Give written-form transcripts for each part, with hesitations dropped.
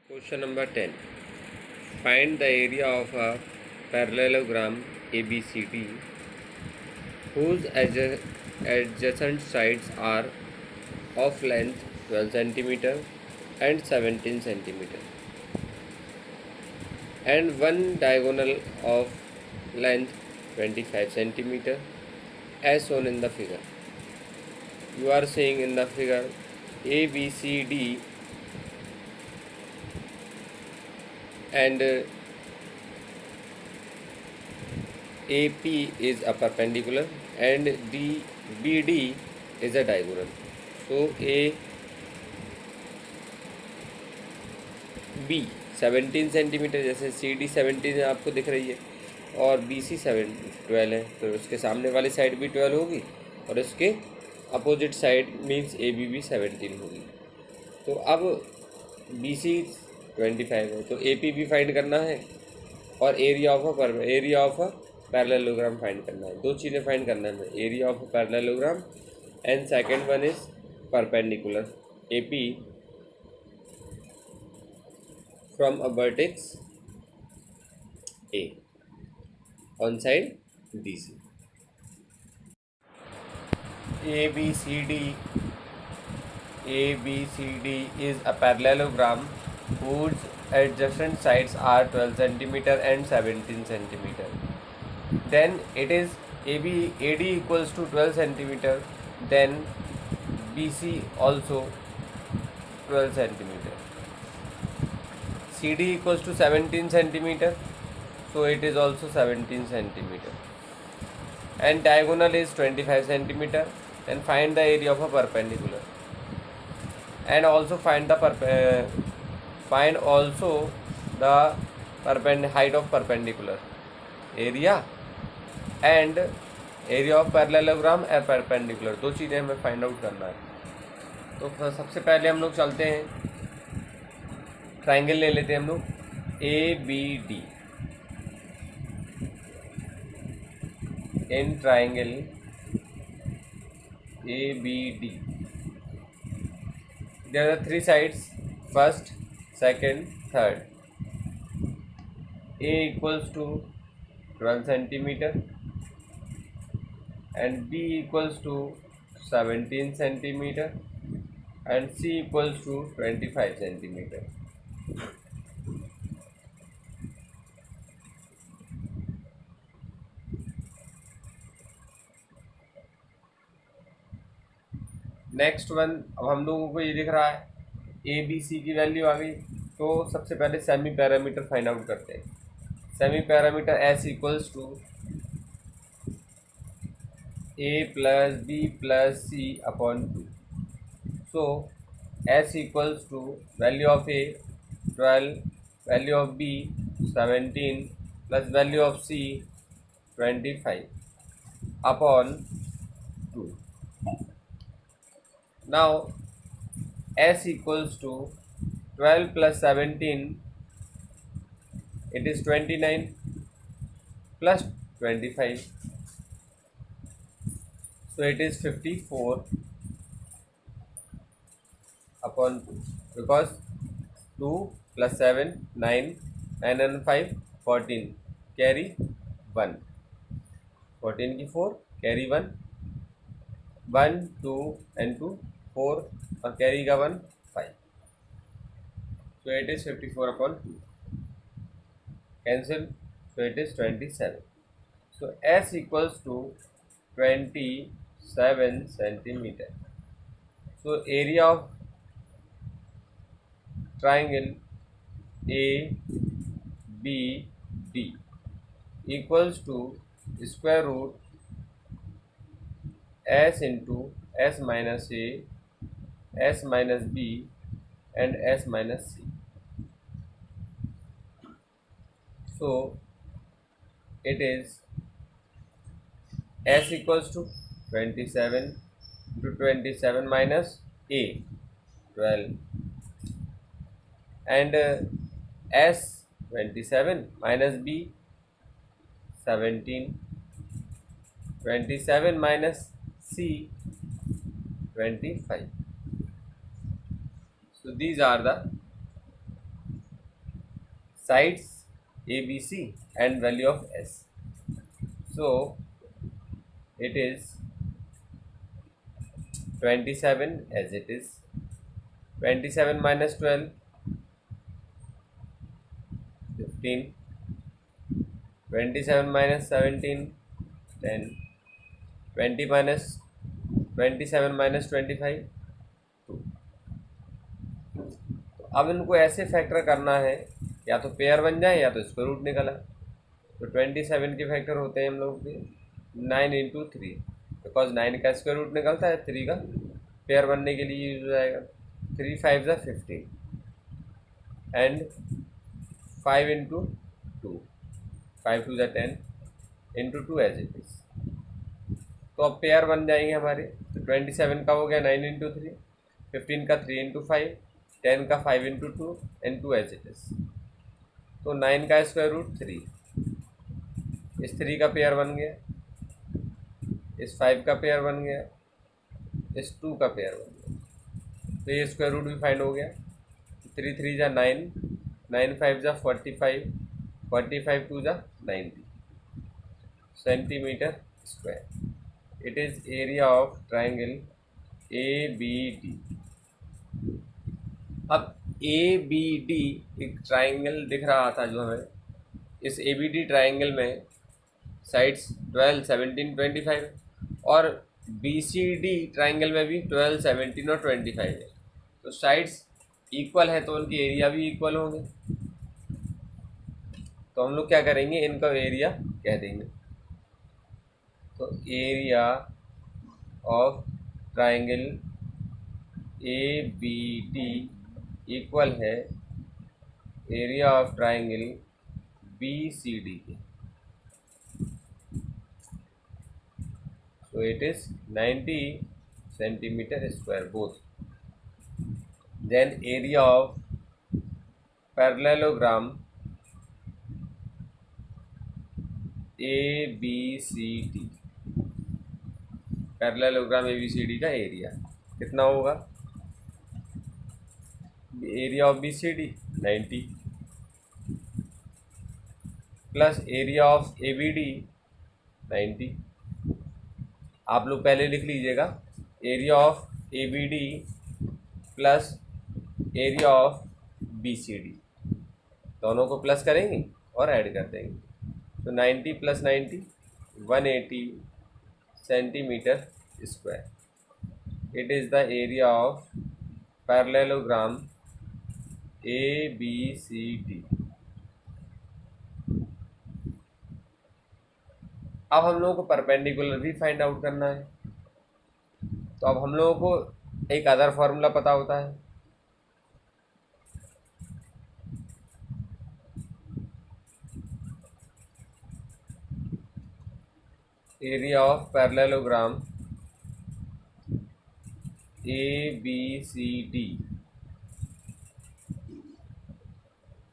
Question number 10. Find the area of a parallelogram ABCD whose adjacent sides are of length 12 cm and 17 cm and one diagonal of length 25 cm as shown in the figure. You are seeing in the figure ABCD and AP is a perpendicular and BD is a diagonal. So AB 17 centimetre, जैसे CD 17 आपको दिख रही है और BC 12 है, तो उसके सामने वाली साइड भी 12 होगी और इसके अपोजिट साइड मीन्स AB भी 17 होगी। तो अब BC 25 है तो AP भी फाइंड करना है और area of a parallelogram find करना है। दो चीज़ें फाइंड करना है, area of a parallelogram and second one is perpendicular AP from a vertex A on side BC. ABCD is a parallelogram whose adjacent sides are 12 cm and 17 cm. Then it is AD equals to 12 cm, then BC also 12 cm. CD equals to 17 cm, so it is also 17 cm, and diagonal is 25 cm. Then find the area of a perpendicular and also find the height of perpendicular, area and area of parallelogram और perpendicular। दो चीज़ें हमें find out करना है। तो सबसे पहले हम लोग चलते हैं, ट्राइंगल ले लेते हैं हम लोग ABD। In triangle ABD there are three sides, first, second, third. A equals to 12 cm and B equals to 17 cm and C equals to 25 cm. Next one, अब हम लोगों को ये दिख रहा है ABC की वैल्यू आ गई, तो सबसे पहले सेमी पैरामीटर फाइंड आउट करते हैं। Semi parameter S equals to A plus B plus C upon 2। So S equals to value of A 12, value of B 17 plus value of C 25 upon 2। Now S equals to 12 plus 17, it is 29 plus 25, so it is 54 upon 2, because 2 plus 7 9, 9 and 5 14, carry 1, 14 की 4 carry 1, 1 2 and 2 4 और carry का 1 5, so it is 54 upon 2, cancel, so it is 27. So S equals to 27 centimeter. So area of triangle ABD equals to square root S into S minus A, S minus B and S minus C. So it is S equals to 27 into 27 minus A 12 and S 27 minus B 17, 27 minus C 25. So these are the sides ABC and value of S. So it is 27 as it is. 27 minus 12, 15. 27 minus 17, 10. 20 minus 27 minus 25, 2. अब इनको ऐसे factor करना है, या तो pair बन जाए या तो स्क्वायर रूट निकला। तो 27 के फैक्टर होते हैं हम लोग के 9 इंटू 3, बिकॉज 9 का स्क्वायर रूट निकलता है, 3 का पेयर बनने के लिए यूज हो जाएगा। 3 5 ज़ा 15 एंड 5 इंटू 2, 5 2 ज़ा 10 इंटू 2 एज इट इज। तो अब पेयर बन जाएंगे हमारे। तो 27 का हो गया 9 इंटू 3, 15 का 3 इंटू 5, 10 का 5 into 2 and 2 as it is. तो 9 का स्क्वायर रूट 3, इस 3 का पेयर बन गया, इस 5 का पेयर बन गया, इस 2 का पेयर बन गया। तो ये स्क्वायर रूट भी फाइंड हो गया। 3 3 ज़ा 9, 9 5 ज़ा 45, 45 2 ज़ा 90 centimetre square. It is area of triangle ABD। अब ABD एक ट्राइंगल दिख रहा था जो हमें, इस ABD ट्राइंगल में साइड्स 12 17 25 है, और BCD ट्राइंगल में भी 12 17 और 25 है। तो साइड्स इक्वल है तो उनकी एरिया भी इक्वल होंगे। तो हम लोग क्या करेंगे, इनका एरिया कह देंगे। तो area of triangle ABD equal है एरिया ऑफ ट्राइंगल BCD के। So it is 90 centimeter square both. Then area of parallelogram ABCD, parallelogram ABCD का एरिया कितना होगा? Area of BCD 90 plus area of ABD 90। आप लोग पहले लिख लीजिएगा, area of ABD plus area of BCD, दोनों को प्लस करेंगे और ऐड कर देंगे। तो 90 plus 90 180 centimetre square. It is the area of parallelogram ABCD। अब हम लोगों को परपेंडिकुलर भी फाइंड आउट करना है। तो अब हम लोगों को एक अदर फॉर्मूला पता होता है, area of parallelogram ABCD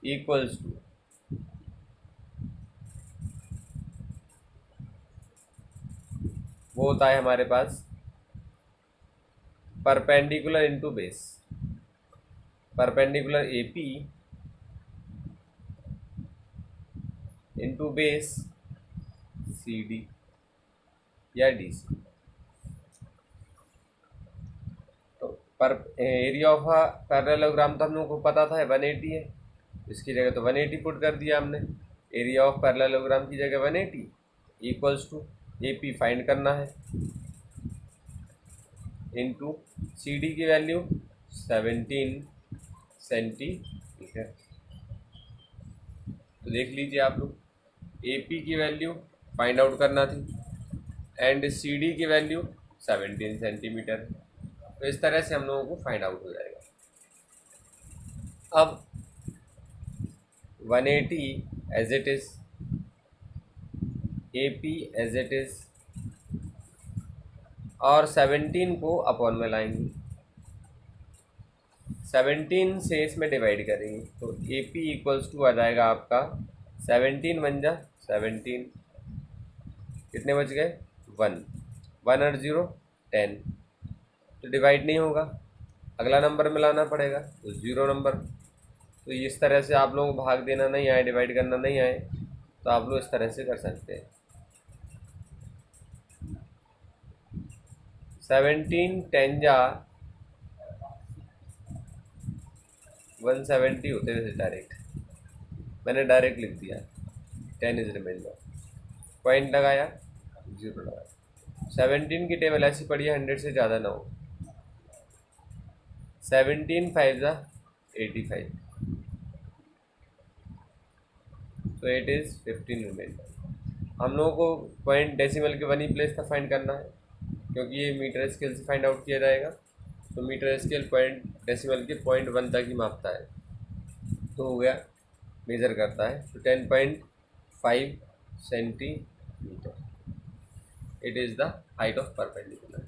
equals to वो होता है हमारे पास perpendicular into base. Perpendicular AP into base CD या DC। तो पर एरिया ऑफ पैरेललोग्राम तो हम लोगों को पता था 180 है, इसकी जगह तो 180 पुट कर दिया हमने। एरिया ऑफ पैरेललोग्राम की जगह 180 इक्वल्स टू AP फाइंड करना है इनटू CD की वैल्यू 17 सेंटीमीटर। तो देख लीजिए आप लोग, AP की वैल्यू फाइंड आउट करना थी एंड CD की वैल्यू 17 सेंटीमीटर। तो इस तरह से हम लोगों को फाइंड आउट हो जाएगा। अब 180 as it is, AP as it is, और 17 को अपॉन में लाएंगे, 17 से इसमें डिवाइड करेंगे। तो AP इक्वल्स टू आ जाएगा आपका 17 1 जा 17, कितने बच गए 1 1 और 0 10। तो डिवाइड नहीं होगा, अगला नंबर में लाना पड़ेगा, तो 0 नंबर। तो इस तरह से आप लोगों को भाग देना नहीं आए, डिवाइड करना नहीं आए, तो आप लोग इस तरह से कर सकते हैं। 17 10 जा 170 होते थे डायरेक्ट, मैंने डायरेक्ट लिख दिया 10 इज रिमाइंडर, पॉइंट लगाया, जीरो लगाया। 17 की टेबल ऐसी पड़ी है 100 से ज़्यादा ना हो। 17 5 जा 85, तो इट इज़ 15 रिमाइंडर। हम लोगों को पॉइंट डेसिमल के 1 ही प्लेस का फाइंड करना है, क्योंकि ये मीटर स्केल से फाइंड आउट किया जाएगा। तो मीटर स्केल पॉइंट डेसिमल के 0.1 तक ही मापता है, तो हो गया, मेज़र करता है। तो 10.5 centimetre, it is the height of perpendicular.